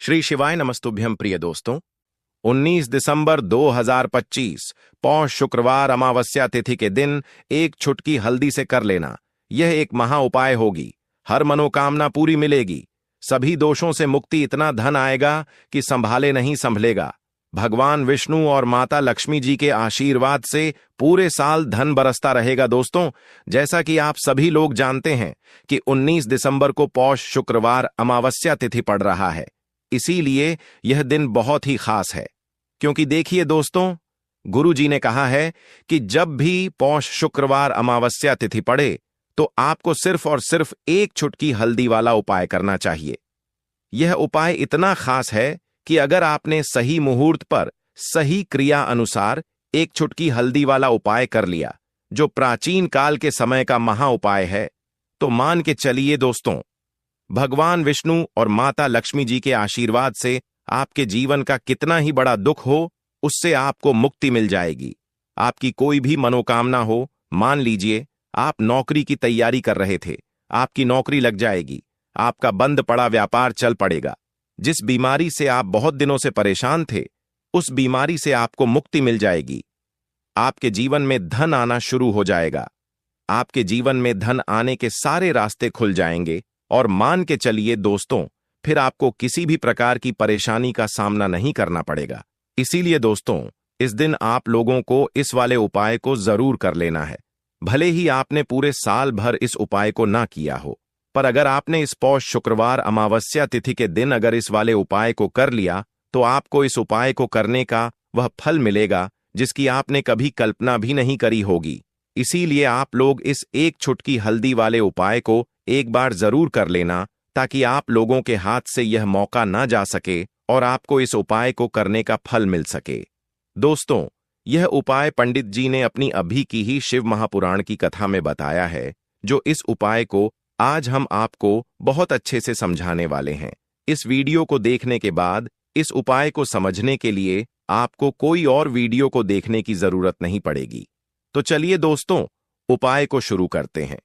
श्री शिवाय नमस्तुभ्यम प्रिय दोस्तों। 19 दिसंबर 2025 पौष शुक्रवार अमावस्या तिथि के दिन एक चुटकी हल्दी से कर लेना, यह एक महा उपाय होगी। हर मनोकामना पूरी मिलेगी, सभी दोषों से मुक्ति, इतना धन आएगा कि संभाले नहीं संभलेगा। भगवान विष्णु और माता लक्ष्मी जी के आशीर्वाद से पूरे साल धन बरसता रहेगा। दोस्तों, जैसा कि आप सभी लोग जानते हैं कि 19 दिसंबर को पौष शुक्रवार अमावस्या तिथि पड़ रहा है, इसीलिए यह दिन बहुत ही खास है। क्योंकि देखिए दोस्तों, गुरु जी ने कहा है कि जब भी पौष शुक्रवार अमावस्या तिथि पड़े तो आपको सिर्फ और सिर्फ एक चुटकी हल्दी वाला उपाय करना चाहिए। यह उपाय इतना खास है कि अगर आपने सही मुहूर्त पर सही क्रिया अनुसार एक चुटकी हल्दी वाला उपाय कर लिया, जो प्राचीन काल के समय का महा उपाय है, तो मान के चलिए दोस्तों, भगवान विष्णु और माता लक्ष्मी जी के आशीर्वाद से आपके जीवन का कितना ही बड़ा दुख हो, उससे आपको मुक्ति मिल जाएगी। आपकी कोई भी मनोकामना हो, मान लीजिए आप नौकरी की तैयारी कर रहे थे, आपकी नौकरी लग जाएगी, आपका बंद पड़ा व्यापार चल पड़ेगा। जिस बीमारी से आप बहुत दिनों से परेशान थे, उस बीमारी से आपको मुक्ति मिल जाएगी। आपके जीवन में धन आना शुरू हो जाएगा। आपके जीवन में धन आने के सारे रास्ते खुल जाएंगे और मान के चलिए दोस्तों, फिर आपको किसी भी प्रकार की परेशानी का सामना नहीं करना पड़ेगा। इसीलिए दोस्तों, इस दिन आप लोगों को इस वाले उपाय को जरूर कर लेना है। भले ही आपने पूरे साल भर इस उपाय को ना किया हो, पर अगर आपने इस पौष शुक्रवार अमावस्या तिथि के दिन अगर इस वाले उपाय को कर लिया, तो आपको इस उपाय को करने का वह फल मिलेगा जिसकी आपने कभी कल्पना भी नहीं करी होगी। इसीलिए आप लोग इस एक चुटकी हल्दी वाले उपाय को एक बार जरूर कर लेना, ताकि आप लोगों के हाथ से यह मौका ना जा सके और आपको इस उपाय को करने का फल मिल सके। दोस्तों, यह उपाय पंडित जी ने अपनी अभी की ही शिव महापुराण की कथा में बताया है, जो इस उपाय को आज हम आपको बहुत अच्छे से समझाने वाले हैं। इस वीडियो को देखने के बाद इस उपाय को समझने के लिए आपको कोई और वीडियो को देखने की जरूरत नहीं पड़ेगी। तो चलिए दोस्तों, उपाय को शुरू करते हैं।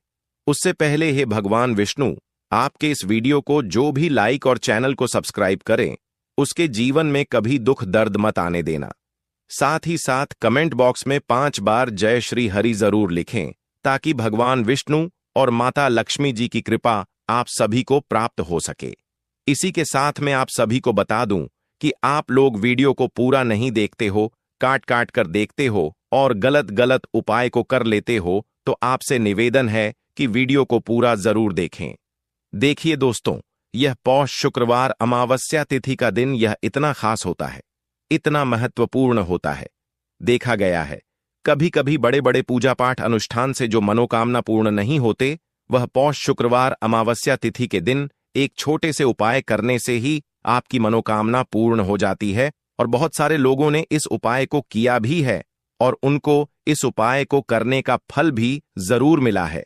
उससे पहले हे भगवान विष्णु, आपके इस वीडियो को जो भी लाइक और चैनल को सब्सक्राइब करें, उसके जीवन में कभी दुख दर्द मत आने देना। साथ ही साथ कमेंट बॉक्स में 5 बार जय श्री हरि जरूर लिखें, ताकि भगवान विष्णु और माता लक्ष्मी जी की कृपा आप सभी को प्राप्त हो सके। इसी के साथ मैं आप सभी को बता दूं कि आप लोग वीडियो को पूरा नहीं देखते हो, काट काट कर देखते हो और गलत गलत उपाय को कर लेते हो, तो आपसे निवेदन है कि वीडियो को पूरा जरूर देखें। देखिए दोस्तों, यह पौष शुक्रवार अमावस्या तिथि का दिन यह इतना खास होता है, इतना महत्वपूर्ण होता है। देखा गया है कभी कभी बड़े बड़े पूजा पाठ अनुष्ठान से जो मनोकामना पूर्ण नहीं होते, वह पौष शुक्रवार अमावस्या तिथि के दिन एक छोटे से उपाय करने से ही आपकी मनोकामना पूर्ण हो जाती है। और बहुत सारे लोगों ने इस उपाय को किया भी है और उनको इस उपाय को करने का फल भी जरूर मिला है।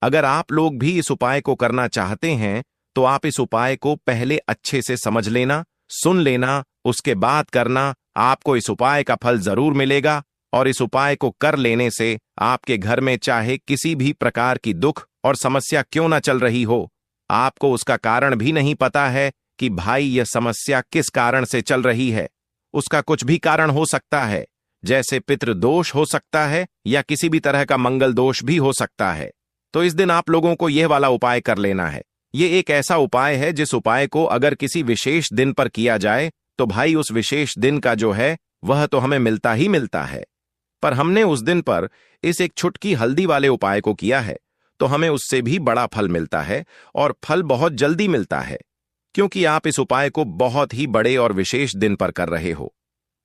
अगर आप लोग भी इस उपाय को करना चाहते हैं, तो आप इस उपाय को पहले अच्छे से समझ लेना, सुन लेना, उसके बाद करना। आपको इस उपाय का फल जरूर मिलेगा और इस उपाय को कर लेने से आपके घर में चाहे किसी भी प्रकार की दुख और समस्या क्यों ना चल रही हो, आपको उसका कारण भी नहीं पता है कि भाई यह समस्या किस कारण से चल रही है। उसका कुछ भी कारण हो सकता है, जैसे पितृदोष हो सकता है या किसी भी तरह का मंगल दोष भी हो सकता है। तो इस दिन आप लोगों को यह वाला उपाय कर लेना है। ये एक ऐसा उपाय है जिस उपाय को अगर किसी विशेष दिन पर किया जाए, तो भाई उस विशेष दिन का जो है वह तो हमें मिलता ही मिलता है। पर हमने उस दिन पर इस एक चुटकी हल्दी वाले उपाय को किया है, तो हमें उससे भी बड़ा फल मिलता है और फल बहुत जल्दी मिलता है, क्योंकि आप इस उपाय को बहुत ही बड़े और विशेष दिन पर कर रहे हो।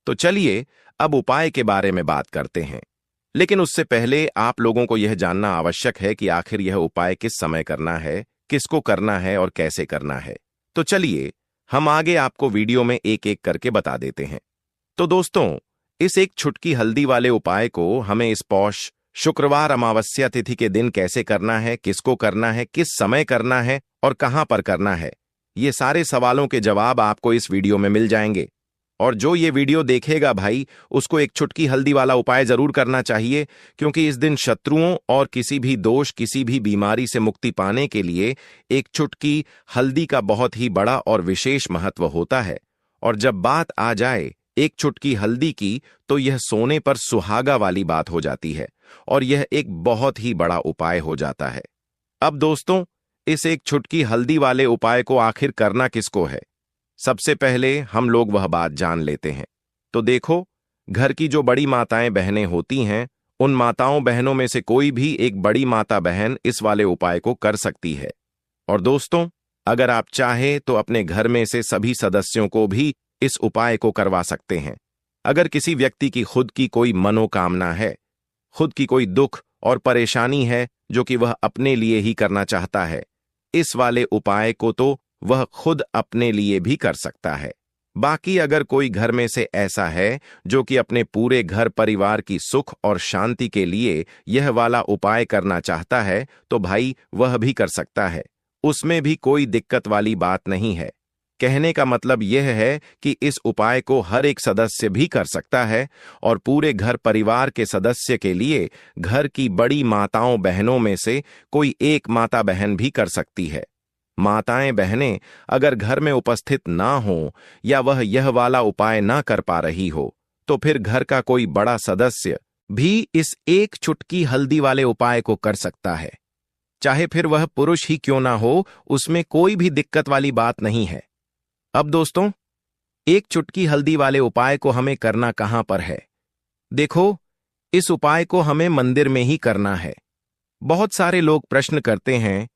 तो चलिए अब उपाय के बारे में बात करते हैं। लेकिन उससे पहले आप लोगों को यह जानना आवश्यक है कि आखिर यह उपाय किस समय करना है, किसको करना है और कैसे करना है। तो चलिए हम आगे आपको वीडियो में एक एक करके बता देते हैं। तो दोस्तों, इस एक चुटकी हल्दी वाले उपाय को हमें इस पौष शुक्रवार अमावस्या तिथि के दिन कैसे करना है, किसको करना है, किस समय करना है और कहां पर करना है, ये सारे सवालों के जवाब आपको इस वीडियो में मिल जाएंगे। और जो ये वीडियो देखेगा भाई, उसको एक चुटकी हल्दी वाला उपाय जरूर करना चाहिए, क्योंकि इस दिन शत्रुओं और किसी भी दोष, किसी भी बीमारी से मुक्ति पाने के लिए एक चुटकी हल्दी का बहुत ही बड़ा और विशेष महत्व होता है। और जब बात आ जाए एक चुटकी हल्दी की, तो यह सोने पर सुहागा वाली बात हो जाती है और यह एक बहुत ही बड़ा उपाय हो जाता है। अब दोस्तों, इस एक चुटकी हल्दी वाले उपाय को आखिर करना किसको है, सबसे पहले हम लोग वह बात जान लेते हैं। तो देखो, घर की जो बड़ी माताएं बहनें होती हैं, उन माताओं बहनों में से कोई भी एक बड़ी माता बहन इस वाले उपाय को कर सकती है। और दोस्तों, अगर आप चाहे तो अपने घर में से सभी सदस्यों को भी इस उपाय को करवा सकते हैं। अगर किसी व्यक्ति की खुद की कोई मनोकामना है, खुद की कोई दुख और परेशानी है जो कि वह अपने लिए ही करना चाहता है, इस वाले उपाय को तो वह खुद अपने लिए भी कर सकता है। बाकी अगर कोई घर में से ऐसा है जो कि अपने पूरे घर परिवार की सुख और शांति के लिए यह वाला उपाय करना चाहता है, तो भाई वह भी कर सकता है। उसमें भी कोई दिक्कत वाली बात नहीं है। कहने का मतलब यह है कि इस उपाय को हर एक सदस्य भी कर सकता है और पूरे घर परिवार के सदस्य के लिए घर की बड़ी माताओं बहनों में से कोई एक माता बहन भी कर सकती है। माताएं बहनें अगर घर में उपस्थित ना हो या वह यह वाला उपाय ना कर पा रही हो, तो फिर घर का कोई बड़ा सदस्य भी इस एक चुटकी हल्दी वाले उपाय को कर सकता है। चाहे फिर वह पुरुष ही क्यों ना हो, उसमें कोई भी दिक्कत वाली बात नहीं है। अब दोस्तों, एक चुटकी हल्दी वाले उपाय को हमें करना कहां पर है? देखो, इस उपाय को हमें मंदिर में ही करना है। बहुत सारे लोग प्रश्न करते हैं,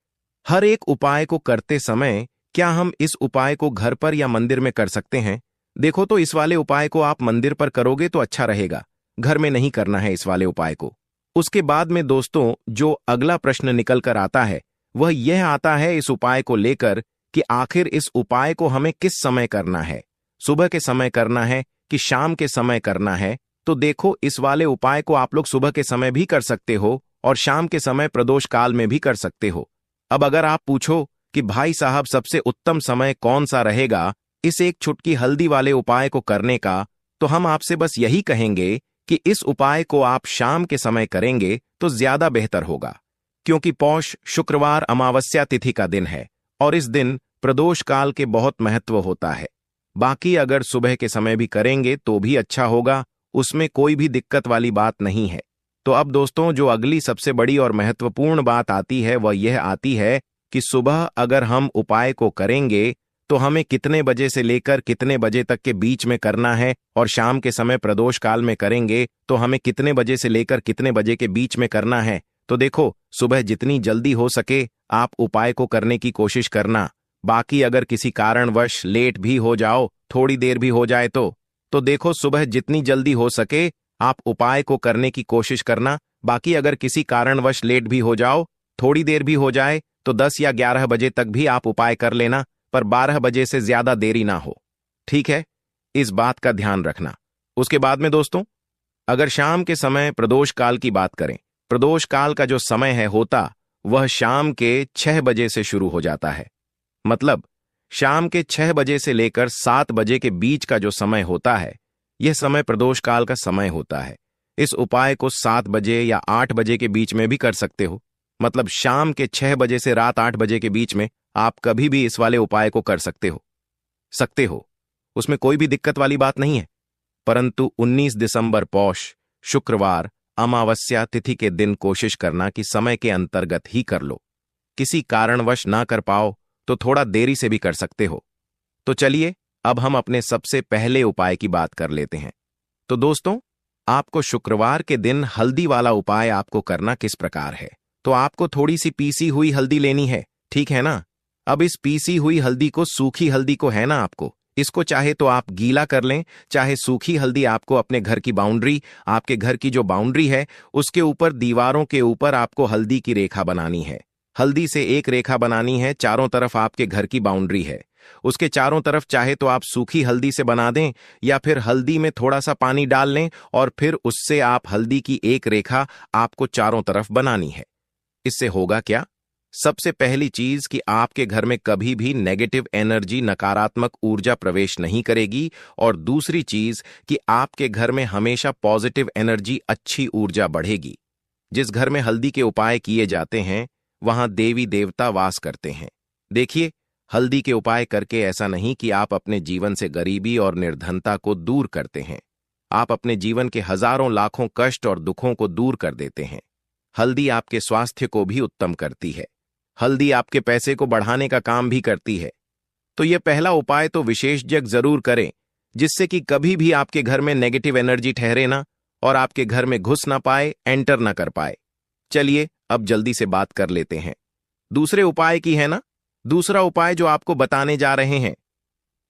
हर एक उपाय को करते समय क्या हम इस उपाय को घर पर या मंदिर में कर सकते हैं? देखो, तो इस वाले उपाय को आप मंदिर पर करोगे तो अच्छा रहेगा, घर में नहीं करना है इस वाले उपाय को। उसके बाद में दोस्तों, जो अगला प्रश्न निकल कर आता है वह यह आता है इस उपाय को लेकर कि आखिर इस उपाय को हमें किस समय करना है, सुबह के समय करना है कि शाम के समय करना है? तो देखो, इस वाले उपाय को आप लोग सुबह के समय भी कर सकते हो और शाम के समय प्रदोष काल में भी कर सकते हो। अब अगर आप पूछो कि भाई साहब सबसे उत्तम समय कौन सा रहेगा इस एक चुटकी हल्दी वाले उपाय को करने का, तो हम आपसे बस यही कहेंगे कि इस उपाय को आप शाम के समय करेंगे तो ज्यादा बेहतर होगा, क्योंकि पौष शुक्रवार अमावस्या तिथि का दिन है और इस दिन प्रदोष काल के बहुत महत्व होता है। बाकी अगर सुबह के समय भी करेंगे तो भी अच्छा होगा, उसमें कोई भी दिक्कत वाली बात नहीं है। तो अब दोस्तों, जो अगली सबसे बड़ी और महत्वपूर्ण बात आती है वह यह आती है कि सुबह अगर हम उपाय को करेंगे तो हमें कितने बजे से लेकर कितने बजे तक के बीच में करना है, और शाम के समय प्रदोष काल में करेंगे तो हमें कितने बजे से लेकर कितने बजे के बीच में करना है। तो देखो, सुबह जितनी जल्दी हो सके आप उपाय को करने की कोशिश करना। बाकी अगर किसी कारणवश लेट भी हो जाओ, थोड़ी देर भी हो जाए तो देखो, सुबह जितनी जल्दी हो सके आप उपाय को करने की कोशिश करना। बाकी अगर किसी कारणवश लेट भी हो जाओ, थोड़ी देर भी हो जाए, तो 10 या 11 बजे तक भी आप उपाय कर लेना, पर 12 बजे से ज्यादा देरी ना हो। ठीक है, इस बात का ध्यान रखना। उसके बाद में दोस्तों, अगर शाम के समय प्रदोष काल की बात करें, प्रदोष काल का जो समय है होता वह शाम के 6 बजे से शुरू हो जाता है। मतलब शाम के 6 बजे से लेकर 7 बजे के बीच का जो समय होता है, यह समय प्रदोष काल का समय होता है। इस उपाय को 7 बजे या 8 बजे के बीच में भी कर सकते हो। मतलब शाम के 6 बजे से रात 8 बजे के बीच में आप कभी भी इस वाले उपाय को कर सकते हो, उसमें कोई भी दिक्कत वाली बात नहीं है। परंतु 19 दिसंबर पौष शुक्रवार अमावस्या तिथि के दिन कोशिश करना कि समय के अंतर्गत ही कर लो। किसी कारणवश ना कर पाओ तो थोड़ा देरी से भी कर सकते हो। तो चलिए, अब हम अपने सबसे पहले उपाय की बात कर लेते हैं। तो दोस्तों, आपको शुक्रवार के दिन हल्दी वाला उपाय आपको करना किस प्रकार है? तो आपको थोड़ी सी पीसी हुई हल्दी लेनी है, ठीक है ना? अब इस पीसी हुई हल्दी को, सूखी हल्दी को है ना, आपको इसको चाहे तो आप गीला कर लें, चाहे सूखी हल्दी आपको अपने घर की बाउंड्री, आपके घर की जो बाउंड्री है उसके ऊपर, दीवारों के ऊपर आपको हल्दी की रेखा बनानी है। हल्दी से एक रेखा बनानी है, चारों तरफ आपके घर की बाउंड्री है, उसके चारों तरफ चाहे तो आप सूखी हल्दी से बना दें या फिर हल्दी में थोड़ा सा पानी डाल लें और फिर उससे आप हल्दी की एक रेखा आपको चारों तरफ बनानी है। इससे होगा क्या सबसे पहली चीज कि आपके घर में कभी भी नेगेटिव एनर्जी, नकारात्मक ऊर्जा प्रवेश नहीं करेगी, और दूसरी चीज कि आपके घर में हमेशा पॉजिटिव एनर्जी, अच्छी ऊर्जा बढ़ेगी। जिस घर में हल्दी के उपाय किए जाते हैं वहां देवी देवता वास करते हैं। देखिए, हल्दी के उपाय करके ऐसा नहीं कि आप अपने जीवन से गरीबी और निर्धनता को दूर करते हैं, आप अपने जीवन के हजारों लाखों कष्ट और दुखों को दूर कर देते हैं। हल्दी आपके स्वास्थ्य को भी उत्तम करती है। हल्दी आपके पैसे को बढ़ाने का काम भी करती है। तो यह पहला उपाय तो विशेषज्ञ जरूर करें, जिससे कि कभी भी आपके घर में नेगेटिव एनर्जी ठहरे ना और आपके घर में घुस ना पाए, एंटर ना कर पाए। चलिए अब जल्दी से बात कर लेते हैं दूसरे उपाय की, है ना। दूसरा उपाय जो आपको बताने जा रहे हैं,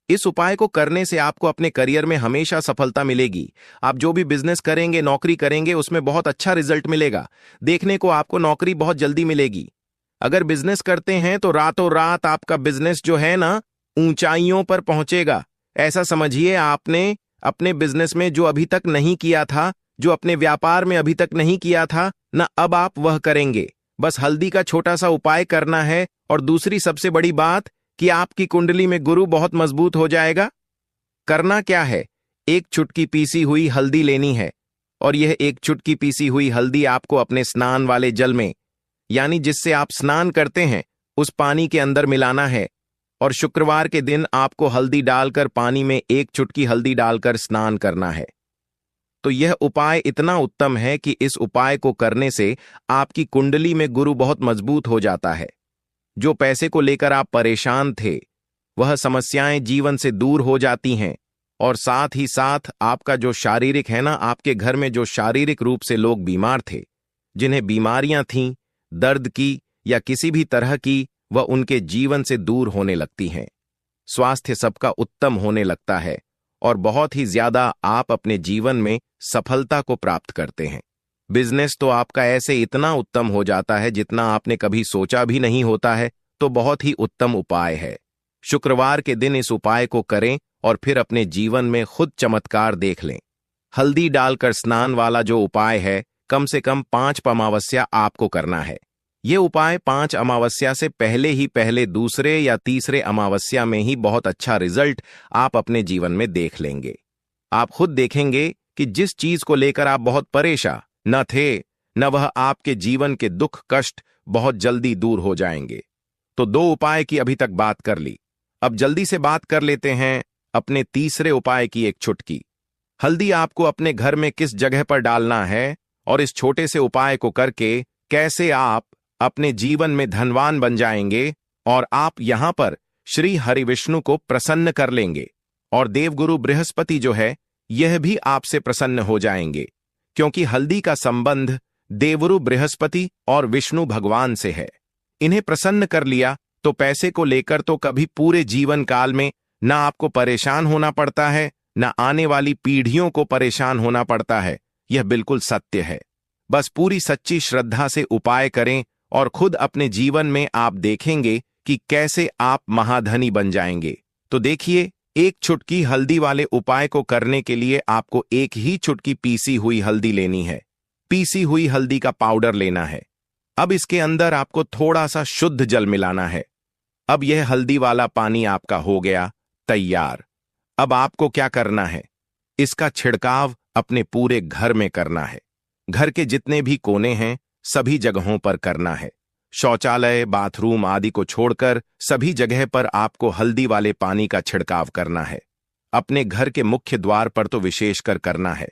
इस उपाय को करने से आपको अपने करियर में हमेशा सफलता मिलेगी। आप जो भी बिजनेस करेंगे, नौकरी करेंगे, उसमें बहुत अच्छा रिजल्ट मिलेगा। देखने को आपको नौकरी बहुत जल्दी मिलेगी। अगर बिजनेस करते हैं तो रातों रात आपका बिजनेस जो है ना, ऊंचाइयों पर पहुंचेगा। ऐसा समझिए, आपने अपने बिजनेस में जो अभी तक नहीं किया था, जो अपने व्यापार में अभी तक नहीं किया था ना, अब आप वह करेंगे। बस हल्दी का छोटा सा उपाय करना है। और दूसरी सबसे बड़ी बात कि आपकी कुंडली में गुरु बहुत मजबूत हो जाएगा। करना क्या है, एक चुटकी पीसी हुई हल्दी लेनी है, और यह एक चुटकी पीसी हुई हल्दी आपको अपने स्नान वाले जल में, यानी जिससे आप स्नान करते हैं, उस पानी के अंदर मिलाना है। और शुक्रवार के दिन आपको हल्दी डालकर, पानी में एक चुटकी हल्दी डालकर स्नान करना है। तो यह उपाय इतना उत्तम है कि इस उपाय को करने से आपकी कुंडली में गुरु बहुत मजबूत हो जाता है। जो पैसे को लेकर आप परेशान थे, वह समस्याएं जीवन से दूर हो जाती हैं। और साथ ही साथ आपका जो शारीरिक है ना, आपके घर में जो शारीरिक रूप से लोग बीमार थे, जिन्हें बीमारियां थीं, दर्द की या किसी भी तरह की, वह उनके जीवन से दूर होने लगती हैं। स्वास्थ्य सबका उत्तम होने लगता है और बहुत ही ज्यादा आप अपने जीवन में सफलता को प्राप्त करते हैं। बिजनेस तो आपका ऐसे इतना उत्तम हो जाता है जितना आपने कभी सोचा भी नहीं होता है। तो बहुत ही उत्तम उपाय है। शुक्रवार के दिन इस उपाय को करें और फिर अपने जीवन में खुद चमत्कार देख लें। हल्दी डालकर स्नान वाला जो उपाय है, कम से कम 5 अमावस्या आपको करना है। ये उपाय 5 अमावस्या से पहले दूसरे या तीसरे अमावस्या में ही बहुत अच्छा रिजल्ट आप अपने जीवन में देख लेंगे। आप खुद देखेंगे कि जिस चीज को लेकर आप बहुत परेशान न थे, न वह आपके जीवन के दुख कष्ट बहुत जल्दी दूर हो जाएंगे। तो 2 उपाय की अभी तक बात कर ली। अब जल्दी से बात कर लेते हैं अपने तीसरे उपाय की। एक चुटकी हल्दी आपको अपने घर में किस जगह पर डालना है, और इस छोटे से उपाय को करके कैसे आप अपने जीवन में धनवान बन जाएंगे, और आप यहां पर श्री हरि विष्णु को प्रसन्न कर लेंगे। और देवगुरु बृहस्पति जो है, यह भी आपसे प्रसन्न हो जाएंगे, क्योंकि हल्दी का संबंध देवगुरु बृहस्पति और विष्णु भगवान से है। इन्हें प्रसन्न कर लिया तो पैसे को लेकर तो कभी पूरे जीवन काल में ना आपको परेशान होना पड़ता है, ना आने वाली पीढ़ियों को परेशान होना पड़ता है। यह बिल्कुल सत्य है। बस पूरी सच्ची श्रद्धा से उपाय करें और खुद अपने जीवन में आप देखेंगे कि कैसे आप महाधनी बन जाएंगे। तो देखिए, एक चुटकी हल्दी वाले उपाय को करने के लिए आपको एक ही चुटकी पीसी हुई हल्दी लेनी है। पीसी हुई हल्दी का पाउडर लेना है। अब इसके अंदर आपको थोड़ा सा शुद्ध जल मिलाना है। अब यह हल्दी वाला पानी आपका हो गया तैयार। अब आपको क्या करना है, इसका छिड़काव अपने पूरे घर में करना है। घर के जितने भी कोने हैं, सभी जगहों पर करना है। शौचालय, बाथरूम आदि को छोड़कर सभी जगह पर आपको हल्दी वाले पानी का छिड़काव करना है। अपने घर के मुख्य द्वार पर तो विशेषकर करना है।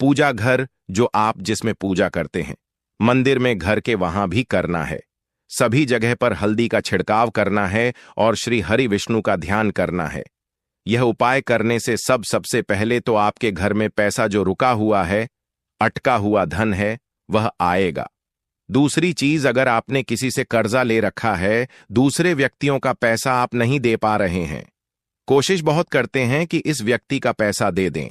पूजा घर जो आप जिसमें पूजा करते हैं, मंदिर में घर के वहां भी करना है। सभी जगह पर हल्दी का छिड़काव करना है और श्री हरि विष्णु का ध्यान करना है। यह उपाय करने से सबसे पहले तो आपके घर में पैसा जो रुका हुआ है, अटका हुआ धन है, वह आएगा। दूसरी चीज, अगर आपने किसी से कर्जा ले रखा है, दूसरे व्यक्तियों का पैसा आप नहीं दे पा रहे हैं, कोशिश बहुत करते हैं कि इस व्यक्ति का पैसा दे दें,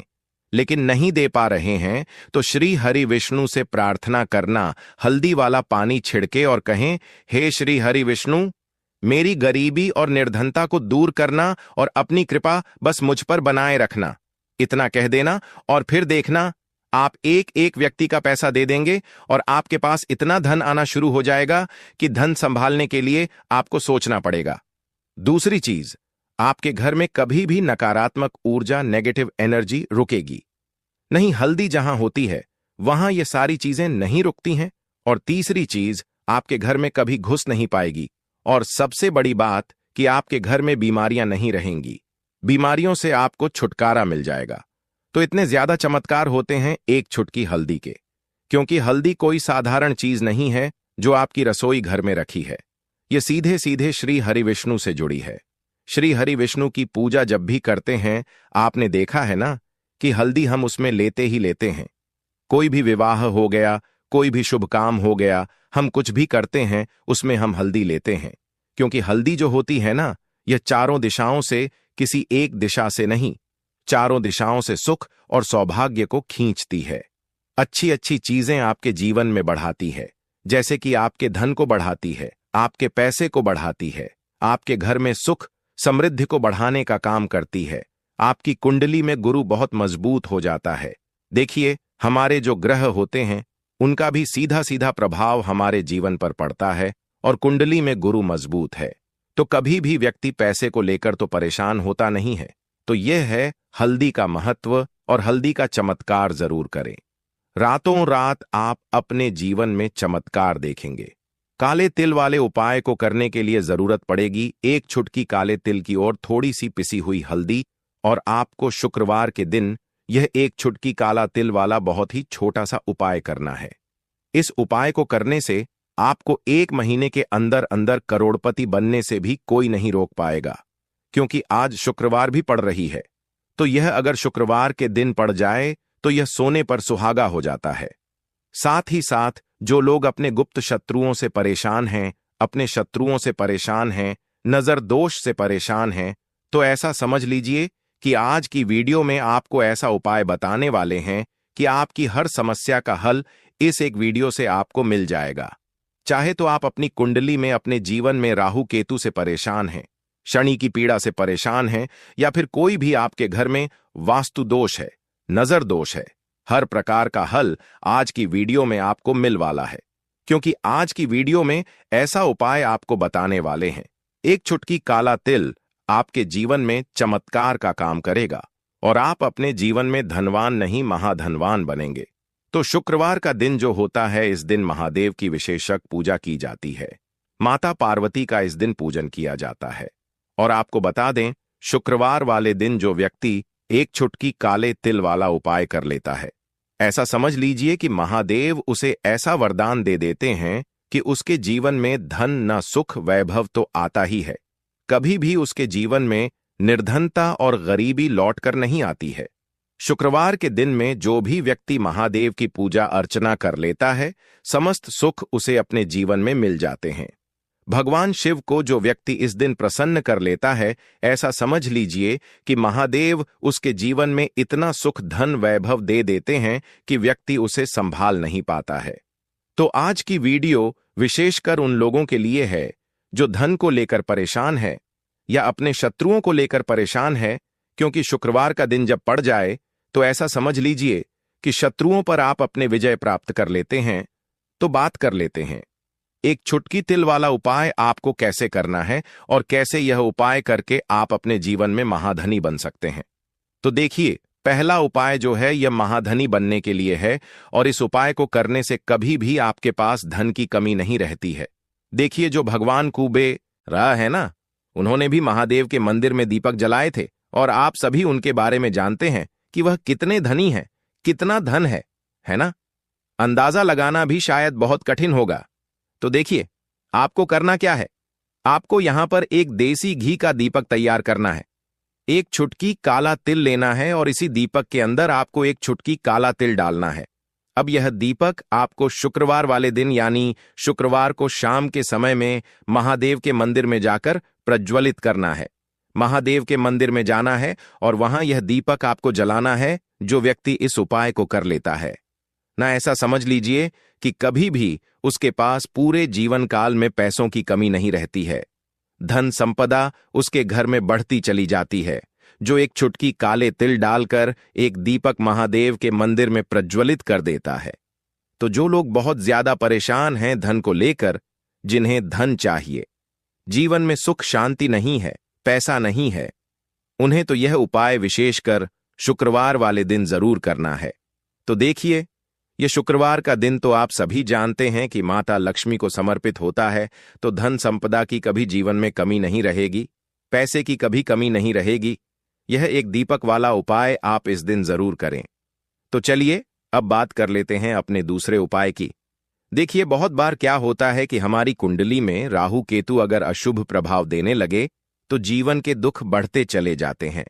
लेकिन नहीं दे पा रहे हैं, तो श्री हरि विष्णु से प्रार्थना करना, हल्दी वाला पानी छिड़के और कहें, हे श्री हरि विष्णु, मेरी गरीबी और निर्धनता को दूर करना और अपनी कृपा बस मुझ पर बनाए रखना। इतना कह देना और फिर देखना, आप एक एक व्यक्ति का पैसा दे देंगे और आपके पास इतना धन आना शुरू हो जाएगा कि धन संभालने के लिए आपको सोचना पड़ेगा। दूसरी चीज, आपके घर में कभी भी नकारात्मक ऊर्जा, नेगेटिव एनर्जी रुकेगी नहीं। हल्दी जहां होती है वहां ये सारी चीजें नहीं रुकती हैं। और तीसरी चीज, आपके घर में कभी घुस नहीं पाएगी। और सबसे बड़ी बात कि आपके घर में बीमारियां नहीं रहेंगी। बीमारियों से आपको छुटकारा मिल जाएगा। तो इतने ज्यादा चमत्कार होते हैं एक चुटकी हल्दी के, क्योंकि हल्दी कोई साधारण चीज नहीं है जो आपकी रसोई घर में रखी है। ये सीधे सीधे श्री हरि विष्णु से जुड़ी है। श्री हरि विष्णु की पूजा जब भी करते हैं, आपने देखा है ना कि हल्दी हम उसमें लेते ही लेते हैं। कोई भी विवाह हो गया, कोई भी शुभ काम हो गया, हम कुछ भी करते हैं उसमें हम हल्दी लेते हैं। क्योंकि हल्दी जो होती है ना, यह चारों दिशाओं से, किसी एक दिशा से नहीं, चारों दिशाओं से सुख और सौभाग्य को खींचती है। अच्छी अच्छी चीजें आपके जीवन में बढ़ाती है, जैसे कि आपके धन को बढ़ाती है, आपके पैसे को बढ़ाती है, आपके घर में सुख समृद्धि को बढ़ाने का काम करती है। आपकी कुंडली में गुरु बहुत मजबूत हो जाता है। देखिए, हमारे जो ग्रह होते हैं उनका भी सीधा सीधा प्रभाव हमारे जीवन पर पड़ता है, और कुंडली में गुरु मजबूत है तो कभी भी व्यक्ति पैसे को लेकर तो परेशान होता नहीं है। तो यह है हल्दी का महत्व, और हल्दी का चमत्कार जरूर करें। रातों रात आप अपने जीवन में चमत्कार देखेंगे। काले तिल वाले उपाय को करने के लिए जरूरत पड़ेगी एक चुटकी काले तिल की और थोड़ी सी पिसी हुई हल्दी, और आपको शुक्रवार के दिन यह एक चुटकी काला तिल वाला बहुत ही छोटा सा उपाय करना है। इस उपाय को करने से आपको 1 महीने के अंदर अंदर करोड़पति बनने से भी कोई नहीं रोक पाएगा। क्योंकि आज शुक्रवार भी पड़ रही है, तो यह अगर शुक्रवार के दिन पड़ जाए तो यह सोने पर सुहागा हो जाता है। साथ ही साथ जो लोग अपने गुप्त शत्रुओं से परेशान हैं, अपने शत्रुओं से परेशान हैं, नजर दोष से परेशान हैं, तो ऐसा समझ लीजिए कि आज की वीडियो में आपको ऐसा उपाय बताने वाले हैं कि आपकी हर समस्या का हल इस एक वीडियो से आपको मिल जाएगा। चाहे तो आप अपनी कुंडली में, अपने जीवन में राहु केतु से परेशान हैं, शनि की पीड़ा से परेशान हैं, या फिर कोई भी आपके घर में वास्तु दोष है, नजर दोष है, हर प्रकार का हल आज की वीडियो में आपको मिल वाला है। क्योंकि आज की वीडियो में ऐसा उपाय आपको बताने वाले हैं। एक चुटकी काला तिल आपके जीवन में चमत्कार का काम करेगा, और आप अपने जीवन में धनवान नहीं महाधनवान बनेंगे। तो शुक्रवार का दिन जो होता है, इस दिन महादेव की विशेषक पूजा की जाती है। माता पार्वती का इस दिन पूजन किया जाता है। और आपको बता दें, शुक्रवार वाले दिन जो व्यक्ति एक चुटकी काले तिल वाला उपाय कर लेता है, ऐसा समझ लीजिए कि महादेव उसे ऐसा वरदान दे देते हैं कि उसके जीवन में धन न सुख वैभव तो आता ही है, कभी भी उसके जीवन में निर्धनता और गरीबी लौटकर नहीं आती है। शुक्रवार के दिन में जो भी व्यक्ति महादेव की पूजा अर्चना कर लेता है, समस्त सुख उसे अपने जीवन में मिल जाते हैं। भगवान शिव को जो व्यक्ति इस दिन प्रसन्न कर लेता है, ऐसा समझ लीजिए कि महादेव उसके जीवन में इतना सुख धन वैभव दे देते हैं कि व्यक्ति उसे संभाल नहीं पाता है। तो आज की वीडियो विशेषकर उन लोगों के लिए है जो धन को लेकर परेशान है या अपने शत्रुओं को लेकर परेशान है। क्योंकि शुक्रवार का दिन जब पड़ जाए तो ऐसा समझ लीजिए कि शत्रुओं पर आप अपने विजय प्राप्त कर लेते हैं। तो बात कर लेते हैं एक चुटकी तिल वाला उपाय आपको कैसे करना है और कैसे यह उपाय करके आप अपने जीवन में महाधनी बन सकते हैं। तो देखिए, पहला उपाय जो है यह महाधनी बनने के लिए है, और इस उपाय को करने से कभी भी आपके पास धन की कमी नहीं रहती है। देखिए, जो भगवान कुबेर है ना, उन्होंने भी महादेव के मंदिर में दीपक जलाए थे, और आप सभी उनके बारे में जानते हैं कि वह कितने धनी हैं, कितना धन है ना। अंदाजा लगाना भी शायद बहुत कठिन होगा। तो देखिए, आपको करना क्या है, आपको यहां पर एक देसी घी का दीपक तैयार करना है। एक चुटकी काला तिल लेना है और इसी दीपक के अंदर आपको एक चुटकी काला तिल डालना है। अब यह दीपक आपको शुक्रवार वाले दिन यानी शुक्रवार को शाम के समय में महादेव के मंदिर में जाकर प्रज्वलित करना है। महादेव के मंदिर में जाना है और वहां यह दीपक आपको जलाना है। जो व्यक्ति इस उपाय को कर लेता है ना, ऐसा समझ लीजिए कि कभी भी उसके पास पूरे जीवन काल में पैसों की कमी नहीं रहती है। धन संपदा उसके घर में बढ़ती चली जाती है। जो एक चुटकी काले तिल डालकर एक दीपक महादेव के मंदिर में प्रज्वलित कर देता है। तो जो लोग बहुत ज्यादा परेशान हैं धन को लेकर, जिन्हें धन चाहिए, जीवन में सुख शांति नहीं है, पैसा नहीं है, उन्हें तो यह उपाय विशेषकर शुक्रवार वाले दिन जरूर करना है। तो देखिए, यह शुक्रवार का दिन तो आप सभी जानते हैं कि माता लक्ष्मी को समर्पित होता है, तो धन संपदा की कभी जीवन में कमी नहीं रहेगी, पैसे की कभी कमी नहीं रहेगी। यह एक दीपक वाला उपाय आप इस दिन जरूर करें। तो चलिए अब बात कर लेते हैं अपने दूसरे उपाय की। देखिए, बहुत बार क्या होता है कि हमारी कुंडली में राहु केतु अगर अशुभ प्रभाव देने लगे तो जीवन के दुख बढ़ते चले जाते हैं।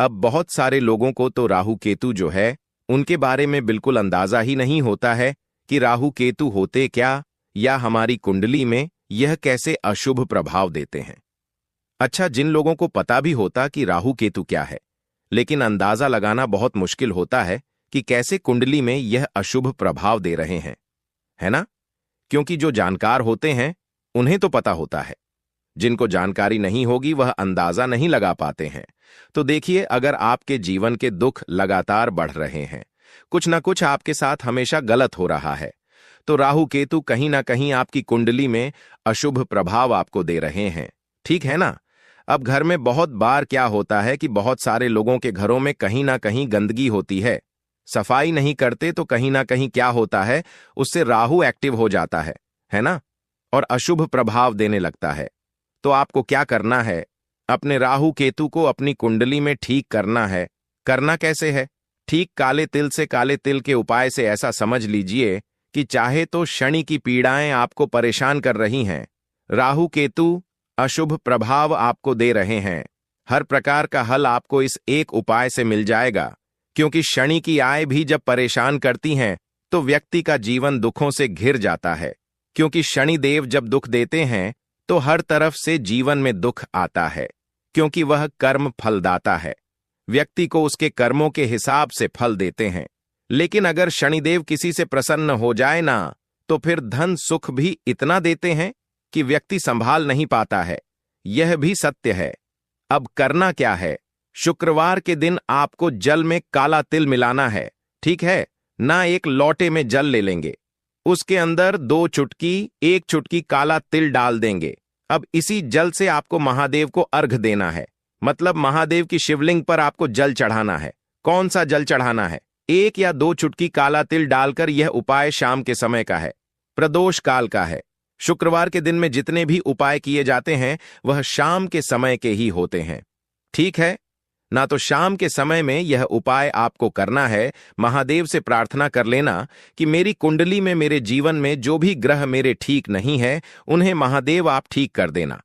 अब बहुत सारे लोगों को तो राहु केतु जो है उनके बारे में बिल्कुल अंदाजा ही नहीं होता है कि राहु केतु होते क्या, या हमारी कुंडली में यह कैसे अशुभ प्रभाव देते हैं। अच्छा, जिन लोगों को पता भी होता कि राहु केतु क्या है, लेकिन अंदाजा लगाना बहुत मुश्किल होता है कि कैसे कुंडली में यह अशुभ प्रभाव दे रहे हैं, है ना? क्योंकि जो जानकार होते हैं उन्हें तो पता होता है, जिनको जानकारी नहीं होगी वह अंदाजा नहीं लगा पाते हैं। तो देखिए, अगर आपके जीवन के दुख लगातार बढ़ रहे हैं, कुछ ना कुछ आपके साथ हमेशा गलत हो रहा है, तो राहु केतु कहीं ना कहीं आपकी कुंडली में अशुभ प्रभाव आपको दे रहे हैं, ठीक है ना? अब घर में बहुत बार क्या होता है कि बहुत सारे लोगों के घरों में कहीं ना कहीं गंदगी होती है, सफाई नहीं करते तो कहीं ना कहीं क्या होता है, उससे राहु एक्टिव हो जाता है ना, और अशुभ प्रभाव देने लगता है। तो आपको क्या करना है, अपने राहु केतु को अपनी कुंडली में ठीक करना है। करना कैसे है? ठीक काले तिल से, काले तिल के उपाय से ऐसा समझ लीजिए कि चाहे तो शनि की पीड़ाएं आपको परेशान कर रही हैं, राहु केतु अशुभ प्रभाव आपको दे रहे हैं, हर प्रकार का हल आपको इस एक उपाय से मिल जाएगा। क्योंकि शनि की आय भी जब परेशान करती हैं तो व्यक्ति का जीवन दुखों से घिर जाता है। क्योंकि शनि देव जब दुख देते हैं तो हर तरफ से जीवन में दुख आता है, क्योंकि वह कर्म फलदाता है, व्यक्ति को उसके कर्मों के हिसाब से फल देते हैं। लेकिन अगर शनिदेव किसी से प्रसन्न हो जाए ना, तो फिर धन सुख भी इतना देते हैं कि व्यक्ति संभाल नहीं पाता है। यह भी सत्य है। अब करना क्या है? शुक्रवार के दिन आपको जल में काला तिल मिलाना है, ठीक है ना? एक लोटे में जल ले लेंगे, उसके अंदर 2 चुटकी, 1 चुटकी काला तिल डाल देंगे। अब इसी जल से आपको महादेव को अर्घ देना है, मतलब महादेव की शिवलिंग पर आपको जल चढ़ाना है। कौन सा जल चढ़ाना है? 1 या 2 चुटकी काला तिल डालकर। यह उपाय शाम के समय का है, प्रदोष काल का है। शुक्रवार के दिन में जितने भी उपाय किए जाते हैं वह शाम के समय के ही होते हैं, ठीक है ना? तो शाम के समय में यह उपाय आपको करना है। महादेव से प्रार्थना कर लेना कि मेरी कुंडली में, मेरे जीवन में जो भी ग्रह मेरे ठीक नहीं है उन्हें महादेव आप ठीक कर देना।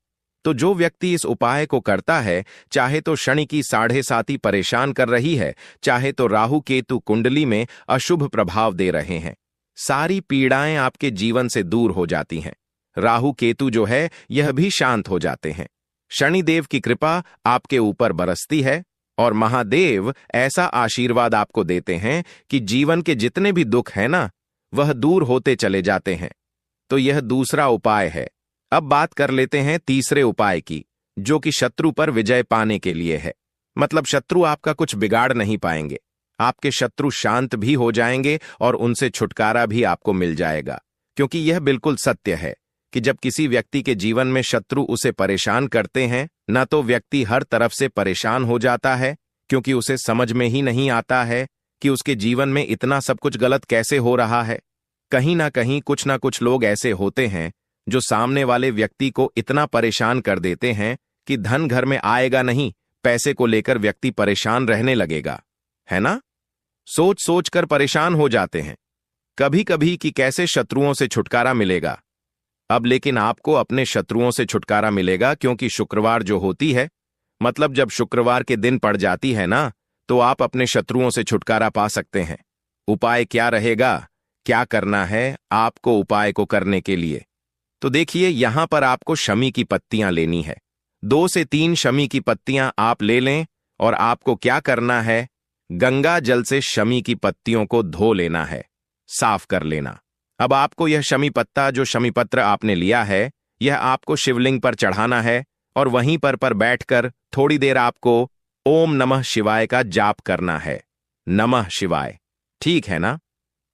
तो जो व्यक्ति इस उपाय को करता है, चाहे तो शनि की 7.5 परेशान कर रही है, चाहे तो राहु केतु कुंडली में अशुभ प्रभाव दे रहे हैं, सारी पीड़ाएं आपके जीवन से दूर हो जाती हैं। राहु केतु जो है यह भी शांत हो जाते हैं। शनिदेव की कृपा आपके ऊपर बरसती है और महादेव ऐसा आशीर्वाद आपको देते हैं कि जीवन के जितने भी दुख हैं ना, वह दूर होते चले जाते हैं। तो यह दूसरा उपाय है। अब बात कर लेते हैं तीसरे उपाय की, जो कि शत्रु पर विजय पाने के लिए है। मतलब शत्रु आपका कुछ बिगाड़ नहीं पाएंगे, आपके शत्रु शांत भी हो जाएंगे और उनसे छुटकारा भी आपको मिल जाएगा। क्योंकि यह बिल्कुल सत्य है कि जब किसी व्यक्ति के जीवन में शत्रु उसे परेशान करते हैं न, तो व्यक्ति हर तरफ से परेशान हो जाता है, क्योंकि उसे समझ में ही नहीं आता है कि उसके जीवन में इतना सब कुछ गलत कैसे हो रहा है। कहीं ना कहीं कुछ ना कुछ लोग ऐसे होते हैं जो सामने वाले व्यक्ति को इतना परेशान कर देते हैं कि धन घर में आएगा नहीं, पैसे को लेकर व्यक्ति परेशान रहने लगेगा, है ना? सोच सोच कर परेशान हो जाते हैं कभी कभी कि कैसे शत्रुओं से छुटकारा मिलेगा। अब लेकिन आपको अपने शत्रुओं से छुटकारा मिलेगा, क्योंकि शुक्रवार जो होती है, मतलब जब शुक्रवार के दिन पड़ जाती है ना, तो आप अपने शत्रुओं से छुटकारा पा सकते हैं। उपाय क्या रहेगा, क्या करना है आपको उपाय को करने के लिए? तो देखिए, यहां पर आपको शमी की पत्तियां लेनी है। 2 से 3 शमी की पत्तियां आप ले लें और आपको क्या करना है, गंगा जल से शमी की पत्तियों को धो लेना है, साफ कर लेना। अब आपको यह शमी पत्ता, जो शमी पत्र आपने लिया है, यह आपको शिवलिंग पर चढ़ाना है और वहीं पर बैठकर थोड़ी देर आपको ओम नमः शिवाय का जाप करना है। नमः शिवाय, ठीक है ना?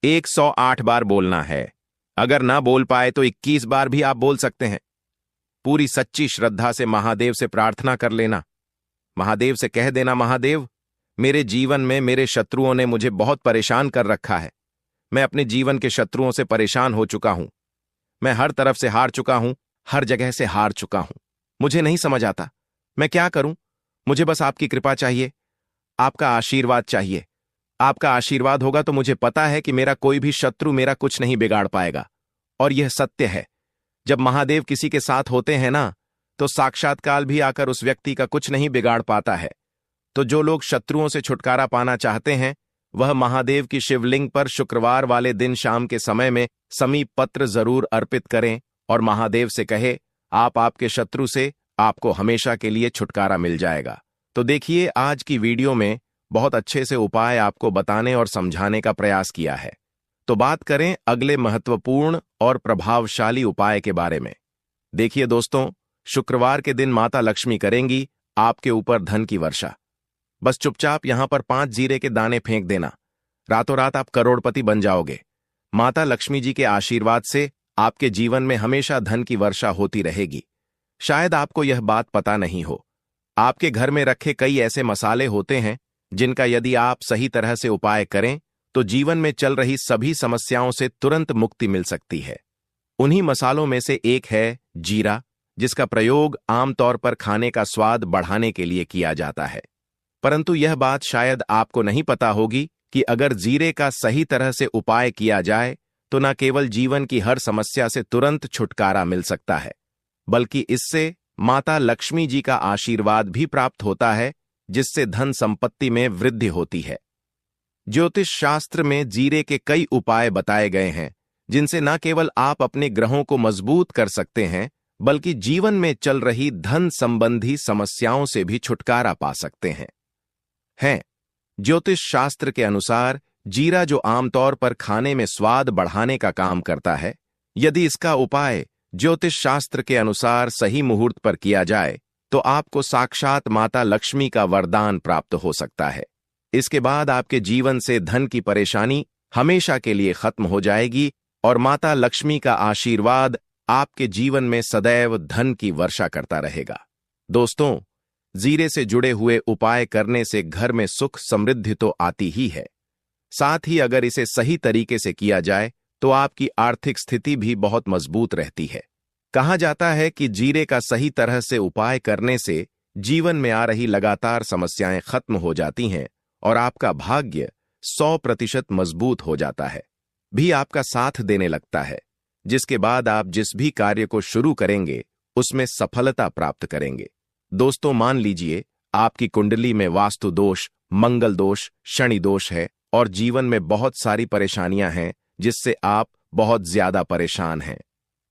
108 बार बोलना है। अगर ना बोल पाए तो 21 बार भी आप बोल सकते हैं। पूरी सच्ची श्रद्धा से महादेव से प्रार्थना कर लेना। महादेव से कह देना, महादेव, मेरे जीवन में मेरे शत्रुओं ने मुझे बहुत परेशान कर रखा है। मैं अपने जीवन के शत्रुओं से परेशान हो चुका हूं। मैं हर तरफ से हार चुका हूं, हर जगह से हार चुका हूं। मुझे नहीं समझ आता मैं क्या करूं। मुझे बस आपकी कृपा चाहिए, आपका आशीर्वाद चाहिए। आपका आशीर्वाद होगा तो मुझे पता है कि मेरा कोई भी शत्रु मेरा कुछ नहीं बिगाड़ पाएगा। और यह सत्य है, जब महादेव किसी के साथ होते हैं ना, तो साक्षात काल भी आकर उस व्यक्ति का कुछ नहीं बिगाड़ पाता है। तो जो लोग शत्रुओं से छुटकारा पाना चाहते हैं, वह महादेव की शिवलिंग पर शुक्रवार वाले दिन शाम के समय में समीप पत्र जरूर अर्पित करें और महादेव से कहे, आप आपके शत्रु से आपको हमेशा के लिए छुटकारा मिल जाएगा। तो देखिए, आज की वीडियो में बहुत अच्छे से उपाय आपको बताने और समझाने का प्रयास किया है। तो बात करें अगले महत्वपूर्ण और प्रभावशाली उपाय के बारे में। देखिए दोस्तों, शुक्रवार के दिन माता लक्ष्मी करेंगी आपके ऊपर धन की वर्षा। बस चुपचाप यहां पर 5 जीरे के दाने फेंक देना। रातों रात आप करोड़पति बन जाओगे। माता लक्ष्मी जी के आशीर्वाद से आपके जीवन में हमेशा धन की वर्षा होती रहेगी। शायद आपको यह बात पता नहीं हो, आपके घर में रखे कई ऐसे मसाले होते हैं जिनका यदि आप सही तरह से उपाय करें तो जीवन में चल रही सभी समस्याओं से तुरंत मुक्ति मिल सकती है। उन्हीं मसालों में से एक है जीरा, जिसका प्रयोग आमतौर पर खाने का स्वाद बढ़ाने के लिए किया जाता है। परंतु यह बात शायद आपको नहीं पता होगी कि अगर जीरे का सही तरह से उपाय किया जाए तो न केवल जीवन की हर समस्या से तुरंत छुटकारा मिल सकता है, बल्कि इससे माता लक्ष्मी जी का आशीर्वाद भी प्राप्त होता है, जिससे धन संपत्ति में वृद्धि होती है। ज्योतिष शास्त्र में जीरे के कई उपाय बताए गए हैं, जिनसे न केवल आप अपने ग्रहों को मजबूत कर सकते हैं, बल्कि जीवन में चल रही धन संबंधी समस्याओं से भी छुटकारा पा सकते हैं। ज्योतिष शास्त्र के अनुसार जीरा, जो आमतौर पर खाने में स्वाद बढ़ाने का काम करता है, यदि इसका उपाय ज्योतिष शास्त्र के अनुसार सही मुहूर्त पर किया जाए तो आपको साक्षात माता लक्ष्मी का वरदान प्राप्त हो सकता है। इसके बाद आपके जीवन से धन की परेशानी हमेशा के लिए खत्म हो जाएगी और माता लक्ष्मी का आशीर्वाद आपके जीवन में सदैव धन की वर्षा करता रहेगा। दोस्तों, जीरे से जुड़े हुए उपाय करने से घर में सुख समृद्धि तो आती ही है, साथ ही अगर इसे सही तरीके से किया जाए तो आपकी आर्थिक स्थिति भी बहुत मजबूत रहती है। कहा जाता है कि जीरे का सही तरह से उपाय करने से जीवन में आ रही लगातार समस्याएं खत्म हो जाती हैं और आपका भाग्य 100% मजबूत हो जाता है, भी आपका साथ देने लगता है, जिसके बाद आप जिस भी कार्य को शुरू करेंगे उसमें सफलता प्राप्त करेंगे। दोस्तों, मान लीजिए आपकी कुंडली में वास्तु दोष, मंगल दोष, शनि दोष है और जीवन में बहुत सारी परेशानियां हैं जिससे आप बहुत ज्यादा परेशान हैं।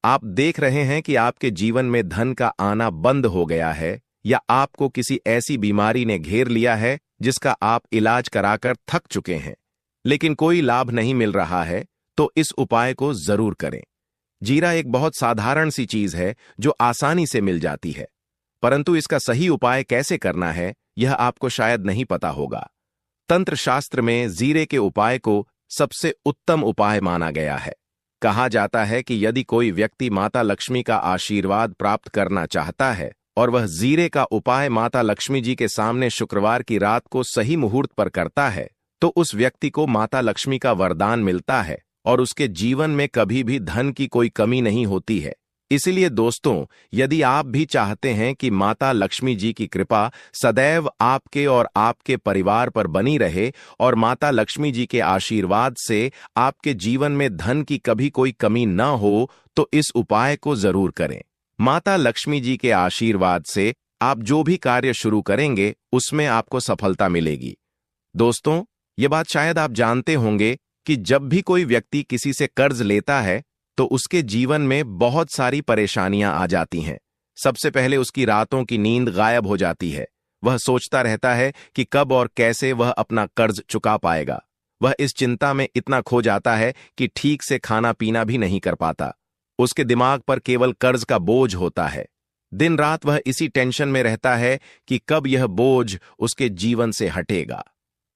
आप देख रहे हैं कि आपके जीवन में धन का आना बंद हो गया है, या आपको किसी ऐसी बीमारी ने घेर लिया है जिसका आप इलाज कराकर थक चुके हैं, लेकिन कोई लाभ नहीं मिल रहा है, तो इस उपाय को जरूर करें। जीरा एक बहुत साधारण सी चीज है जो आसानी से मिल जाती है, परंतु इसका सही उपाय कैसे करना है यह आपको शायद नहीं पता होगा। तंत्र शास्त्र में जीरे के उपाय को सबसे उत्तम उपाय माना गया है। कहा जाता है कि यदि कोई व्यक्ति माता लक्ष्मी का आशीर्वाद प्राप्त करना चाहता है और वह जीरे का उपाय माता लक्ष्मी जी के सामने शुक्रवार की रात को सही मुहूर्त पर करता है, तो उस व्यक्ति को माता लक्ष्मी का वरदान मिलता है और उसके जीवन में कभी भी धन की कोई कमी नहीं होती है। इसलिए दोस्तों, यदि आप भी चाहते हैं कि माता लक्ष्मी जी की कृपा सदैव आपके और आपके परिवार पर बनी रहे और माता लक्ष्मी जी के आशीर्वाद से आपके जीवन में धन की कभी कोई कमी न हो, तो इस उपाय को जरूर करें। माता लक्ष्मी जी के आशीर्वाद से आप जो भी कार्य शुरू करेंगे उसमें आपको सफलता मिलेगी। दोस्तों, ये बात शायद आप जानते होंगे कि जब भी कोई व्यक्ति किसी से कर्ज लेता है तो उसके जीवन में बहुत सारी परेशानियां आ जाती हैं। सबसे पहले उसकी रातों की नींद गायब हो जाती है। वह सोचता रहता है कि कब और कैसे वह अपना कर्ज चुका पाएगा। वह इस चिंता में इतना खो जाता है कि ठीक से खाना पीना भी नहीं कर पाता। उसके दिमाग पर केवल कर्ज का बोझ होता है। दिन रात वह इसी टेंशन में रहता है कि कब यह बोझ उसके जीवन से हटेगा।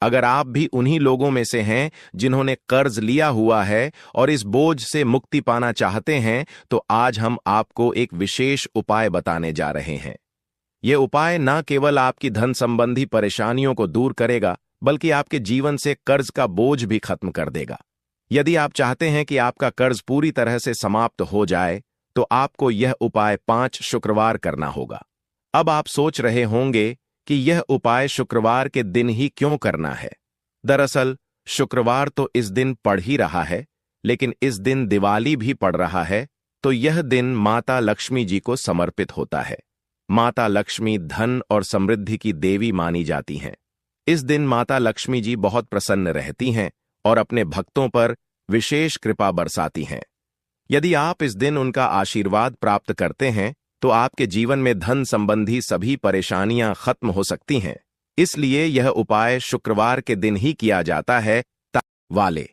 अगर आप भी उन्हीं लोगों में से हैं जिन्होंने कर्ज लिया हुआ है और इस बोझ से मुक्ति पाना चाहते हैं, तो आज हम आपको एक विशेष उपाय बताने जा रहे हैं। यह उपाय न केवल आपकी धन संबंधी परेशानियों को दूर करेगा, बल्कि आपके जीवन से कर्ज का बोझ भी खत्म कर देगा। यदि आप चाहते हैं कि आपका कर्ज पूरी तरह से समाप्त हो जाए, तो आपको यह उपाय 5 शुक्रवार करना होगा। अब आप सोच रहे होंगे कि यह उपाय शुक्रवार के दिन ही क्यों करना है। दरअसल शुक्रवार तो इस दिन पड़ ही रहा है, लेकिन इस दिन दिवाली भी पड़ रहा है, तो यह दिन माता लक्ष्मी जी को समर्पित होता है। माता लक्ष्मी धन और समृद्धि की देवी मानी जाती हैं। इस दिन माता लक्ष्मी जी बहुत प्रसन्न रहती हैं और अपने भक्तों पर विशेष कृपा बरसाती हैं। यदि आप इस दिन उनका आशीर्वाद प्राप्त करते हैं, तो आपके जीवन में धन संबंधी सभी परेशानियां खत्म हो सकती हैं। इसलिए यह उपाय शुक्रवार के दिन ही किया जाता है। वाले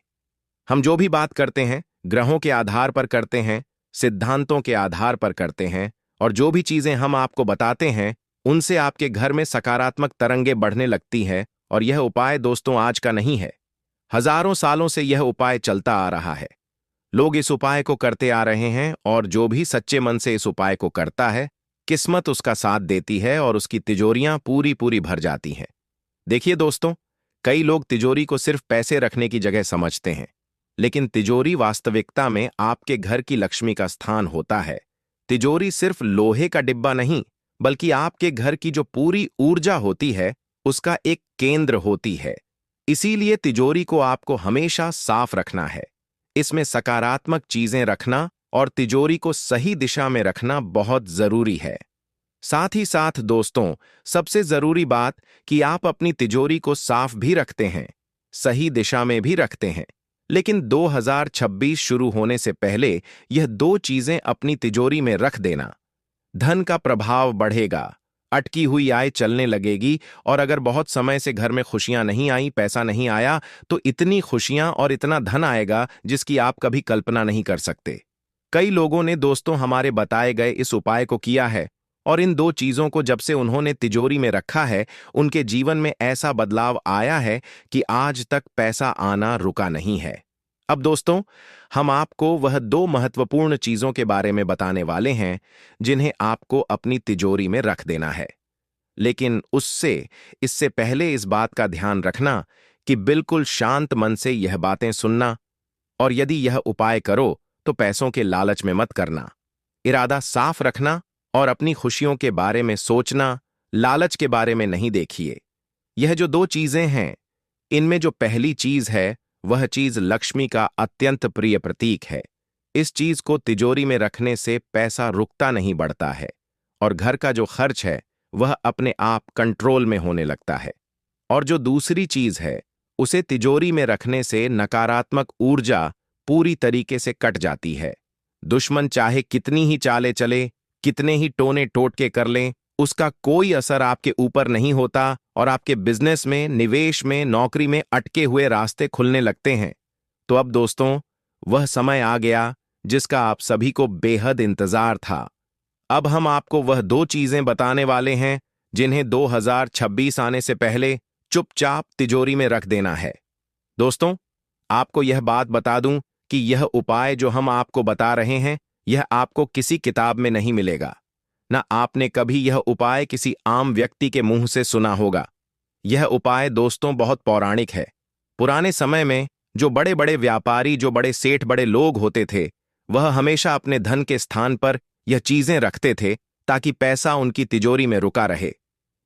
हम जो भी बात करते हैं, ग्रहों के आधार पर करते हैं, सिद्धांतों के आधार पर करते हैं, और जो भी चीजें हम आपको बताते हैं, उनसे आपके घर में सकारात्मक तरंगें बढ़ने लगती हैं। और यह उपाय दोस्तों आज का नहीं है, हजारों सालों से यह उपाय चलता आ रहा है। लोग इस उपाय को करते आ रहे हैं, और जो भी सच्चे मन से इस उपाय को करता है, किस्मत उसका साथ देती है और उसकी तिजोरियां पूरी पूरी भर जाती हैं। देखिए दोस्तों, कई लोग तिजोरी को सिर्फ पैसे रखने की जगह समझते हैं, लेकिन तिजोरी वास्तविकता में आपके घर की लक्ष्मी का स्थान होता है। तिजोरी सिर्फ लोहे का डिब्बा नहीं, बल्कि आपके घर की जो पूरी ऊर्जा होती है, उसका एक केंद्र होती है। इसीलिए तिजोरी को आपको हमेशा साफ रखना है। इसमें सकारात्मक चीजें रखना और तिजोरी को सही दिशा में रखना बहुत जरूरी है। साथ ही साथ दोस्तों, सबसे जरूरी बात कि आप अपनी तिजोरी को साफ भी रखते हैं, सही दिशा में भी रखते हैं। लेकिन 2026 शुरू होने से पहले यह 2 चीजें अपनी तिजोरी में रख देना। धन का प्रभाव बढ़ेगा, अटकी हुई आय चलने लगेगी, और अगर बहुत समय से घर में खुशियां नहीं आई, पैसा नहीं आया, तो इतनी खुशियां और इतना धन आएगा जिसकी आप कभी कल्पना नहीं कर सकते। कई लोगों ने दोस्तों हमारे बताए गए इस उपाय को किया है, और इन 2 चीजों को जब से उन्होंने तिजोरी में रखा है, उनके जीवन में ऐसा बदलाव आया है कि आज तक पैसा आना रुका नहीं है। अब दोस्तों, हम आपको वह 2 महत्वपूर्ण चीजों के बारे में बताने वाले हैं जिन्हें आपको अपनी तिजोरी में रख देना है। लेकिन इससे पहले इस बात का ध्यान रखना कि बिल्कुल शांत मन से यह बातें सुनना, और यदि यह उपाय करो तो पैसों के लालच में मत करना। इरादा साफ रखना और अपनी खुशियों के बारे में सोचना, लालच के बारे में नहीं। देखिए, यह जो 2 चीजें हैं, इनमें जो पहली चीज है, वह चीज लक्ष्मी का अत्यंत प्रिय प्रतीक है। इस चीज को तिजोरी में रखने से पैसा रुकता नहीं, बढ़ता है, और घर का जो खर्च है वह अपने आप कंट्रोल में होने लगता है। और जो दूसरी चीज है, उसे तिजोरी में रखने से नकारात्मक ऊर्जा पूरी तरीके से कट जाती है। दुश्मन चाहे कितनी ही चालें चले, कितने ही टोने टोटके कर लें, उसका कोई असर आपके ऊपर नहीं होता, और आपके बिजनेस में, निवेश में, नौकरी में अटके हुए रास्ते खुलने लगते हैं। तो अब दोस्तों, वह समय आ गया जिसका आप सभी को बेहद इंतजार था। अब हम आपको वह 2 चीजें बताने वाले हैं जिन्हें 2026 आने से पहले चुपचाप तिजोरी में रख देना है। दोस्तों, आपको यह बात बता दूं कि यह उपाय जो हम आपको बता रहे हैं, यह आपको किसी किताब में नहीं मिलेगा। ना आपने कभी यह उपाय किसी आम व्यक्ति के मुंह से सुना होगा। यह उपाय दोस्तों बहुत पौराणिक है। पुराने समय में जो बड़े बड़े व्यापारी, जो बड़े सेठ, बड़े लोग होते थे, वह हमेशा अपने धन के स्थान पर यह चीजें रखते थे ताकि पैसा उनकी तिजोरी में रुका रहे।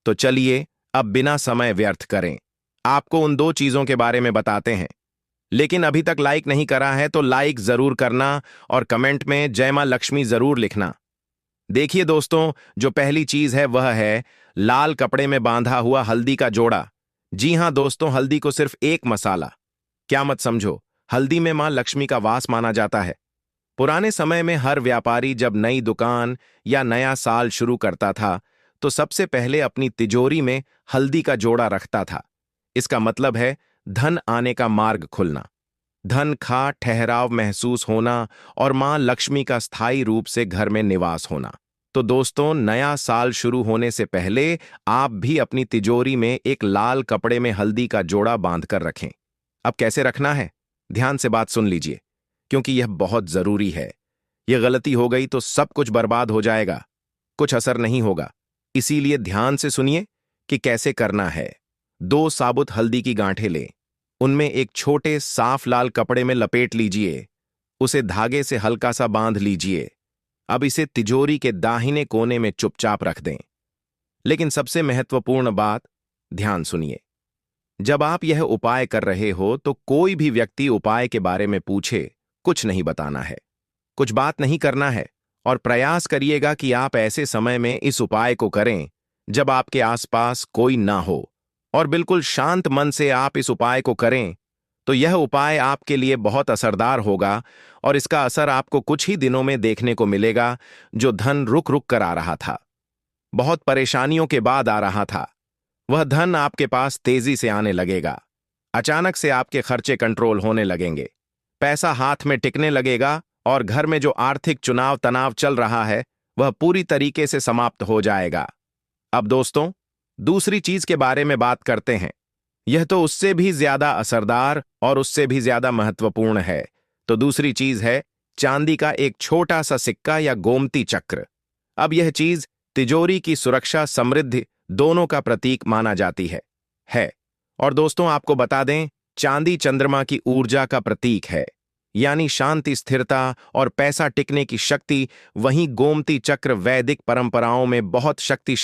तो चलिए अब बिना समय व्यर्थ करें, आपको उन 2 चीजों के बारे में बताते हैं। लेकिन अभी तक लाइक नहीं करा है तो लाइक जरूर करना, और कमेंट में जय मां लक्ष्मी जरूर लिखना। देखिए दोस्तों, जो पहली चीज है वह है लाल कपड़े में बांधा हुआ हल्दी का जोड़ा। जी हां दोस्तों, हल्दी को सिर्फ एक मसाला, क्या मत समझो, हल्दी में मां लक्ष्मी का वास माना जाता है। पुराने समय में हर व्यापारी जब नई दुकान या नया साल शुरू करता था, तो सबसे पहले अपनी तिजोरी में हल्दी का जोड़ा रखता था। इसका मतलब है धन आने का मार्ग खुलना, धन का ठहराव महसूस होना, और मां लक्ष्मी का स्थायी रूप से घर में निवास होना। तो दोस्तों, नया साल शुरू होने से पहले आप भी अपनी तिजोरी में एक लाल कपड़े में हल्दी का जोड़ा बांध कर रखें। अब कैसे रखना है, ध्यान से बात सुन लीजिए, क्योंकि यह बहुत जरूरी है। यह गलती हो गई तो सब कुछ बर्बाद हो जाएगा, कुछ असर नहीं होगा। इसीलिए ध्यान से सुनिए कि कैसे करना है। 2 साबुत हल्दी की गांठें लें, उनमें एक छोटे साफ लाल कपड़े में लपेट लीजिए, उसे धागे से हल्का सा बांध लीजिए। अब इसे तिजोरी के दाहिने कोने में चुपचाप रख दें। लेकिन सबसे महत्वपूर्ण बात, ध्यान सुनिए। जब आप यह उपाय कर रहे हो तो कोई भी व्यक्ति उपाय के बारे में पूछे, कुछ नहीं बताना है, कुछ बात नहीं करना है। और प्रयास करिएगा कि आप ऐसे समय में इस उपाय को करें जब आपके आसपास कोई ना हो, और बिल्कुल शांत मन से आप इस उपाय को करें। तो यह उपाय आपके लिए बहुत असरदार होगा और इसका असर आपको कुछ ही दिनों में देखने को मिलेगा। जो धन रुक रुक कर आ रहा था, बहुत परेशानियों के बाद आ रहा था, वह धन आपके पास तेजी से आने लगेगा। अचानक से आपके खर्चे कंट्रोल होने लगेंगे, पैसा हाथ में टिकने लगेगा और घर में जो आर्थिक चुनाव तनाव चल रहा है वह पूरी तरीके से समाप्त हो जाएगा। अब दोस्तों, दूसरी चीज के बारे में बात करते हैं। यह तो उससे भी ज्यादा असरदार और उससे भी ज्यादा महत्वपूर्ण है। तो दूसरी चीज है चांदी का एक छोटा सा सिक्का या गोमती चक्र। अब यह चीज तिजोरी की सुरक्षा, समृद्धि दोनों का प्रतीक माना जाती है। और दोस्तों, आपको बता दें, चांदी चंद्रमा की ऊर्जा का प्रतीक है, यानी शांति, स्थिरता और पैसा टिकने की शक्ति। वहीं गोमती चक्र वैदिक परंपराओं में बहुत शक्तिशाली